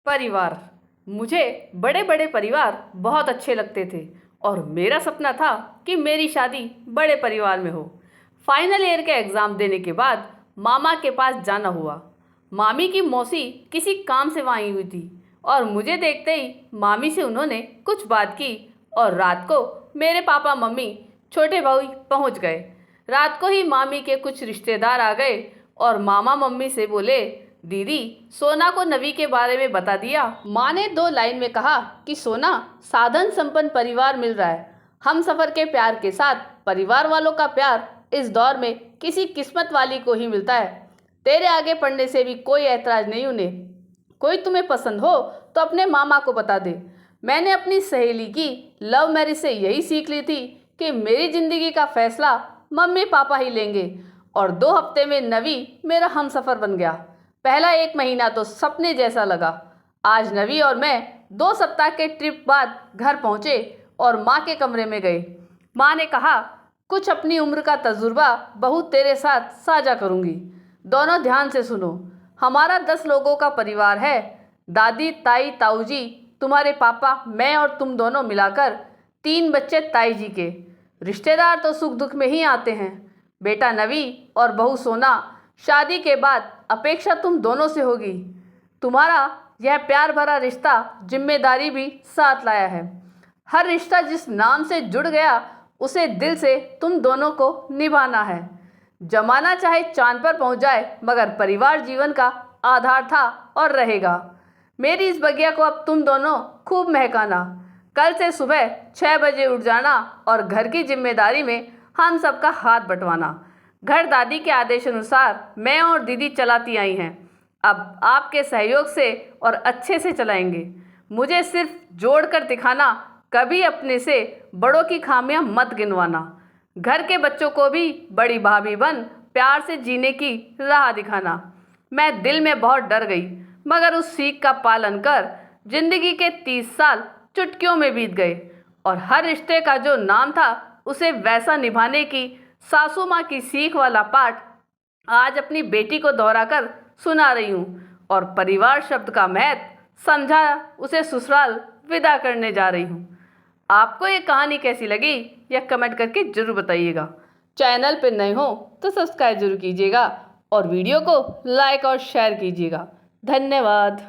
परिवार। मुझे बड़े बड़े परिवार बहुत अच्छे लगते थे और मेरा सपना था कि मेरी शादी बड़े परिवार में हो। फाइनल ईयर के एग्ज़ाम देने के बाद मामा के पास जाना हुआ। मामी की मौसी किसी काम से वहाँ आई हुई थी और मुझे देखते ही मामी से उन्होंने कुछ बात की और रात को मेरे पापा मम्मी छोटे भाई पहुँच गए। रात को ही मामी के कुछ रिश्तेदार आ गए और मामा मम्मी से बोले, दीदी सोना को नवी के बारे में बता दिया। माँ ने 2 लाइन में कहा कि सोना साधन संपन्न परिवार मिल रहा है। हम सफ़र के प्यार के साथ परिवार वालों का प्यार इस दौर में किसी किस्मत वाली को ही मिलता है। तेरे आगे पढ़ने से भी कोई ऐतराज़ नहीं उन्हें। कोई तुम्हें पसंद हो तो अपने मामा को बता दे। मैंने अपनी सहेली की लव मैरिज से यही सीख ली थी कि मेरी ज़िंदगी का फैसला मम्मी पापा ही लेंगे और 2 हफ्ते में नवी मेरा हमसफ़र बन गया। पहला 1 महीना तो सपने जैसा लगा। आज नवी और मैं 2 सप्ताह के ट्रिप बाद घर पहुँचे और माँ के कमरे में गए। माँ ने कहा, कुछ अपनी उम्र का तजुर्बा बहू तेरे साथ साझा करूँगी, दोनों ध्यान से सुनो। हमारा 10 लोगों का परिवार है। दादी, ताई, ताऊ जी, तुम्हारे पापा, मैं और तुम दोनों मिलाकर 3 बच्चे ताई जी के। रिश्तेदार तो सुख दुख में ही आते हैं। बेटा नवी और बहू सोना, शादी के बाद अपेक्षा तुम दोनों से होगी। तुम्हारा यह प्यार भरा रिश्ता जिम्मेदारी भी साथ लाया है। हर रिश्ता जिस नाम से जुड़ गया उसे दिल से तुम दोनों को निभाना है। जमाना चाहे चांद पर पहुंच जाए मगर परिवार जीवन का आधार था और रहेगा। मेरी इस बगिया को अब तुम दोनों खूब महकाना। कल से सुबह 6 बजे उठ जाना और घर की जिम्मेदारी में हम सबका हाथ बंटवाना। घर दादी के आदेश अनुसार मैं और दीदी चलाती आई हैं। अब आपके सहयोग से और अच्छे से चलाएंगे। मुझे सिर्फ जोड़ कर दिखाना, कभी अपने से बड़ों की खामियां मत गिनवाना। घर के बच्चों को भी बड़ी भाभी बन प्यार से जीने की राह दिखाना। मैं दिल में बहुत डर गई मगर उस सीख का पालन कर जिंदगी के 30 साल चुटकियों में बीत गए और हर रिश्ते का जो नाम था उसे वैसा निभाने की सासू माँ की सीख वाला पाठ आज अपनी बेटी को दोहराकर सुना रही हूँ और परिवार शब्द का महत्व समझा उसे ससुराल विदा करने जा रही हूँ। आपको ये कहानी कैसी लगी यह कमेंट करके ज़रूर बताइएगा। चैनल पर नए हो तो सब्सक्राइब जरूर कीजिएगा और वीडियो को लाइक और शेयर कीजिएगा। धन्यवाद।